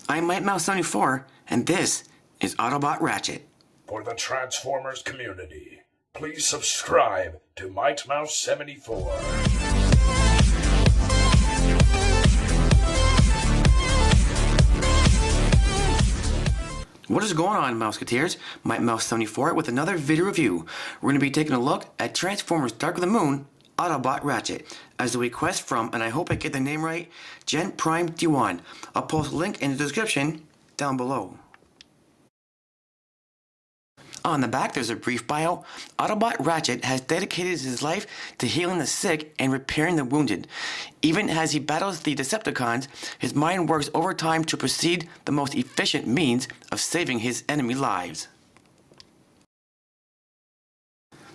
I'm Mouse74, and this is Autobot Rachet. For the Transformers community, please subscribe to Mouse74. What is going on, Mouseketeers? Mouse74 with another video review. We're going to be taking a look at Transformers Dark of the Moon, Autobot Rachet, as a request from, and I hope I get the name right, Genprime Dewan. I'll post a link in the description down below. On the back, there's a brief bio. Autobot Rachet has dedicated his life to healing the sick and repairing the wounded. Even as he battles the Decepticons, his mind works overtime to proceed the most efficient means of saving his enemy lives.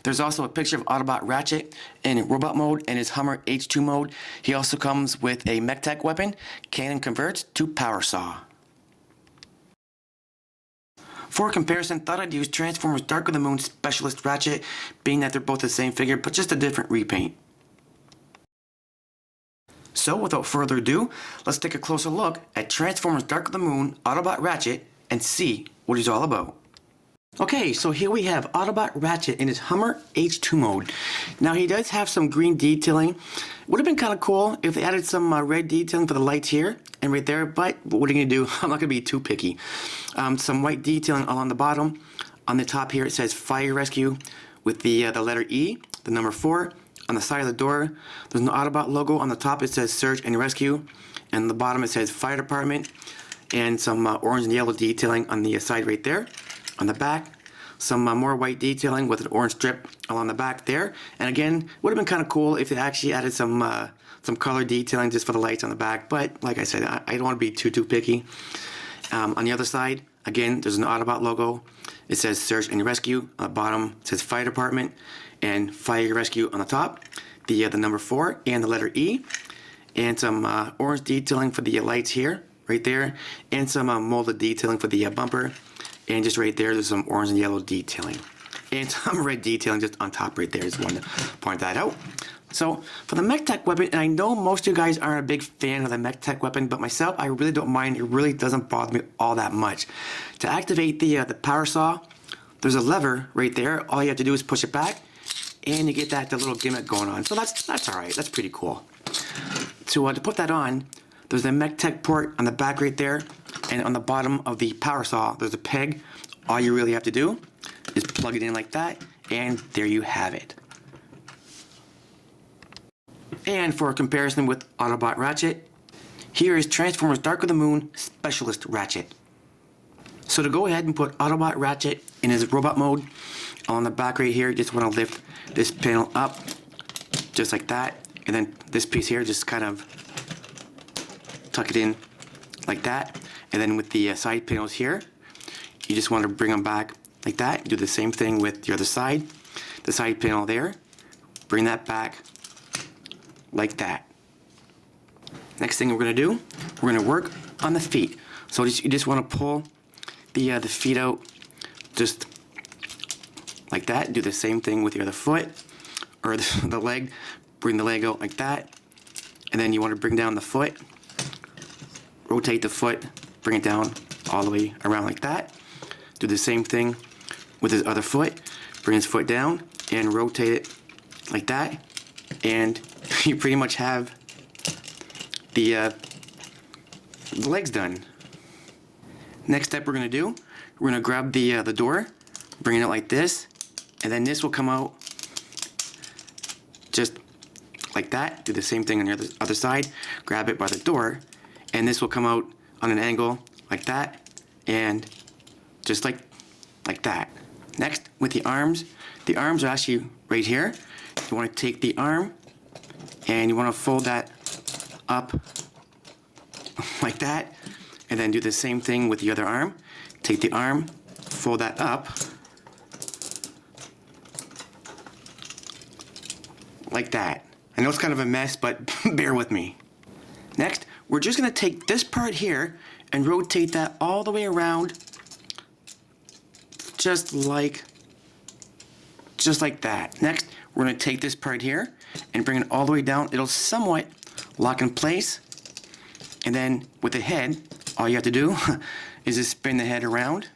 There's also a picture of Autobot Rachet in robot mode and his Hummer H2 mode. He also comes with a mech-tech weapon, cannon converts to power saw. For comparison, thought I'd use Transformers Dark of the Moon Specialist Rachet, being that they're both the same figure, but just a different repaint. So without further ado, let's take a closer look at Transformers Dark of the Moon Autobot Rachet and see what he's all about. Okay, so here we have Autobot Rachet in his Hummer H2 mode. Now he does have some green detailing. Would have been kind of cool if they added some red detailing for the lights here and right there, but what are you going to do? I'm not going to be too picky. Some white detailing along the bottom. On the top here it says Fire Rescue with the letter E, the number 4. On the side of the door, there's an Autobot logo. On the top it says Search and Rescue. And on the bottom it says Fire Department. And some orange and yellow detailing on the side right there. On the back, some more white detailing with an orange strip along the back there. And again, would have been kind of cool if they actually added some color detailing just for the lights on the back. But like I said, I don't want to be too picky. On the other side, again, there's an Autobot logo. It says Search and Rescue. On the bottom, it says Fire Department and Fire Rescue on the top. The number 4 and the letter E. And some orange detailing for the lights here, right there. And some molded detailing for the bumper. And just right there, there's some orange and yellow detailing. And some red detailing just on top right there. Just wanted to point that out. So, for the mech-tech weapon, and I know most of you guys aren't a big fan of the mech-tech weapon, but myself, I really don't mind. It really doesn't bother me all that much. To activate the power saw, there's a lever right there. All you have to do is push it back, and you get the little gimmick going on. So that's alright. That's pretty cool. To put that on, there's a mech-tech port on the back right there. And on the bottom of the power saw, there's a peg. All you really have to do is plug it in like that, and there you have it. And for a comparison with Autobot Rachet, here is Transformers Dark of the Moon Specialist Rachet. So to go ahead and put Autobot Rachet in his robot mode, on the back right here, you just want to lift this panel up, just like that. And then this piece here, just kind of tuck it in like that. And then with the side panels here, you just want to bring them back like that. Do the same thing with the other side. The side panel there, bring that back like that. Next thing we're going to do, we're going to work on the feet. So you just want to pull the feet out just like that. Do the same thing with the other foot or the leg. Bring the leg out like that. And then you want to bring down the foot. Rotate the foot. Bring it down all the way around like that. Do the same thing with his other foot. Bring his foot down and rotate it like that. And you pretty much have the legs done. Next step we're going to do, we're going to grab the door, bring it out like this, and then this will come out just like that. Do the same thing on the other side. Grab it by the door, and this will come out on an angle like that, and just like that. Next, with the arms are actually right here. You want to take the arm and you want to fold that up like that, and then do the same thing with the other arm. Take the arm, fold that up like that. I know it's kind of a mess, but bear with me. Next, we're just going to take this part here and rotate that all the way around just like that. Next, we're going to take this part here and bring it all the way down. It'll somewhat lock in place And then with the head, all you have to do is just spin the head around.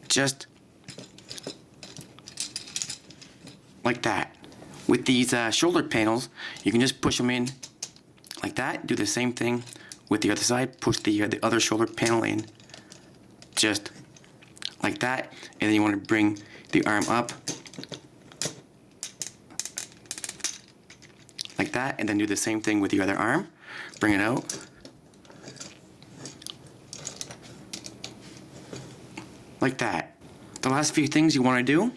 Just like that. With these shoulder panels, you can just push them in like that. Do the same thing with the other side. Push the other shoulder panel in just like that. And then you want to bring the arm up like that, and then do the same thing with the other arm. Bring it out. Like that. The last few things you want to do,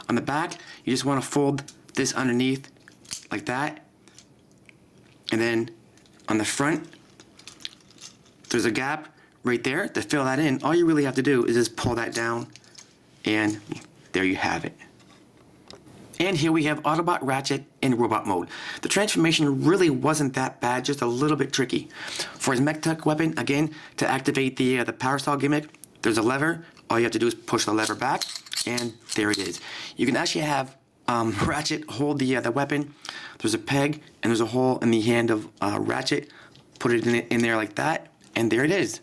on the back, you just want to fold this underneath like that. And then on the front, there's a gap right there. To fill that in, all you really have to do is just pull that down, and there you have it. And here we have Autobot Ratchet in robot mode. The transformation really wasn't that bad, just a little bit tricky. For his mech tech weapon, again, to activate the power style gimmick, there's a lever. All you have to do is push the lever back, and there it is. You can actually have Ratchet hold the weapon. There's a peg, and there's a hole in the hand of Ratchet. Put it in there like that, and there it is.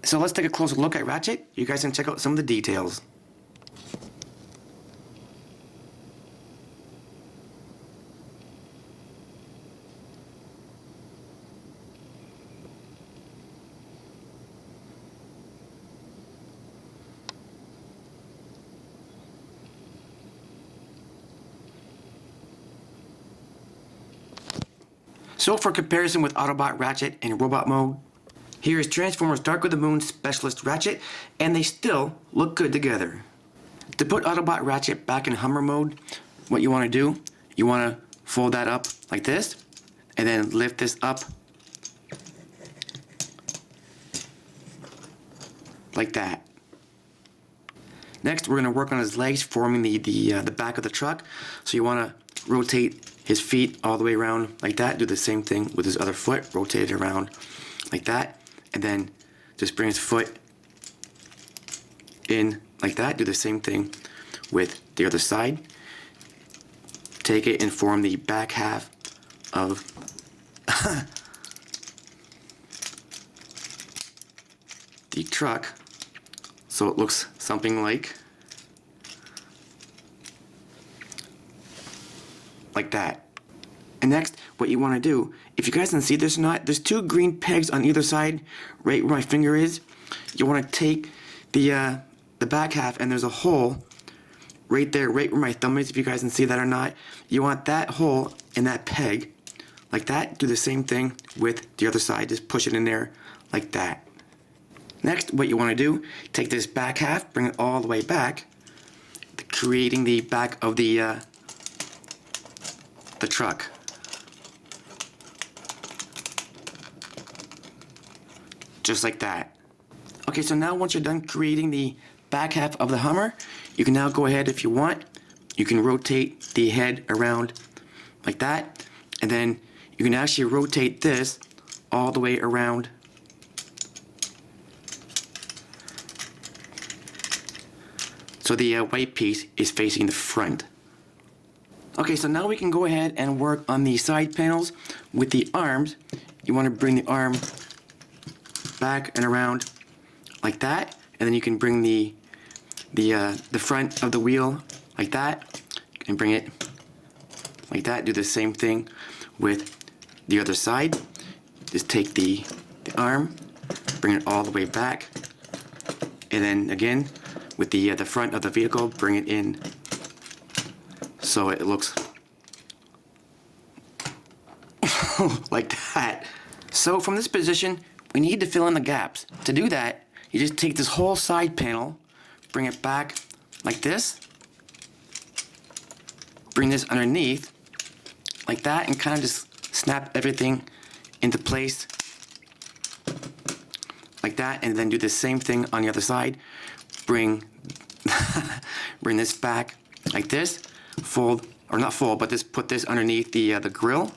So let's take a closer look at Ratchet. You guys can check out some of the details. So for comparison with Autobot Ratchet in robot mode, here is Transformers Dark of the Moon Specialist Ratchet, and they still look good together. To put Autobot Ratchet back in Hummer mode, what you want to do, you want to fold that up like this, and then lift this up like that. Next, we're going to work on his legs, forming the back of the truck. So you want to rotate his feet all the way around like that. Do the same thing with his other foot. Rotate it around like that. And then just bring his foot in like that. Do the same thing with the other side. Take it and form the back half of the truck. So it looks something like that. And next, what you want to do, if you guys can see this or not, there's two green pegs on either side, right where my finger is. You want to take the back half, and there's a hole right there, right where my thumb is, if you guys can see that or not. You want that hole in that peg, like that. Do the same thing with the other side. Just push it in there like that. Next, what you want to do, take this back half, bring it all the way back, creating the back of the truck. Just like that. Okay, so now once you're done creating the back half of the Hummer, you can now go ahead, if you want, you can rotate the head around like that, and then you can actually rotate this all the way around so the white piece is facing the front. Okay, so now we can go ahead and work on the side panels with the arms. You want to bring the arm back and around like that, and then you can bring the front of the wheel like that, and bring it like that. Do the same thing with the other side. Just take the arm, bring it all the way back, and then again with the front of the vehicle, bring it in so it looks like that. So from this position, we need to fill in the gaps. To do that, you just take this whole side panel, bring it back like this, bring this underneath like that, and kind of just snap everything into place like that, and then do the same thing on the other side. Bring this back like this, fold, or not fold, but just put this underneath the grill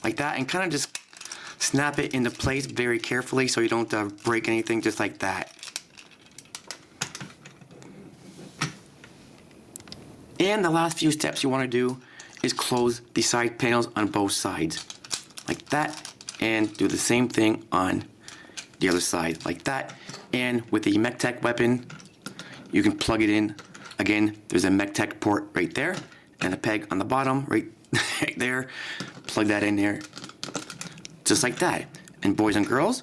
like that, and kind of just snap it into place very carefully so you don't break anything, just like that. And the last few steps you want to do is close the side panels on both sides. Like that. And do the same thing on the other side. Like that. And with the MechTech weapon, you can plug it in. Again, there's a MechTech port right there. And a peg on the bottom right there. Plug that in there. Just like that. And boys and girls,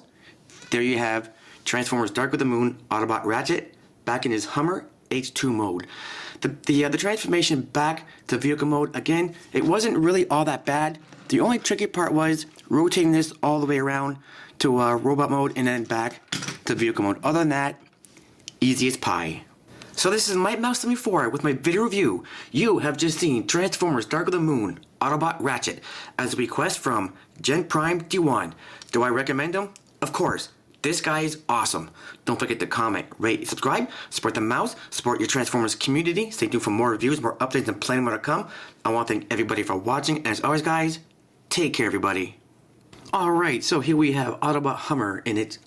there you have Transformers Dark of the Moon Autobot Rachet back in his Hummer H2 mode. The transformation back to vehicle mode, again, it wasn't really all that bad. The only tricky part was rotating this all the way around to robot mode and then back to vehicle mode. Other than that, easy as pie. So this is Mighty Mouse 74 with my video review. You have just seen Transformers Dark of the Moon Autobot Rachet as a request from Genprime Dewan. Do I recommend him? Of course. This guy is awesome. Don't forget to comment, rate, subscribe, support the mouse, support your Transformers community. Stay tuned for more reviews, more updates, and plenty more to come. I want to thank everybody for watching, and as always, guys, take care, everybody. Alright, so here we have Autobot Hummer in it.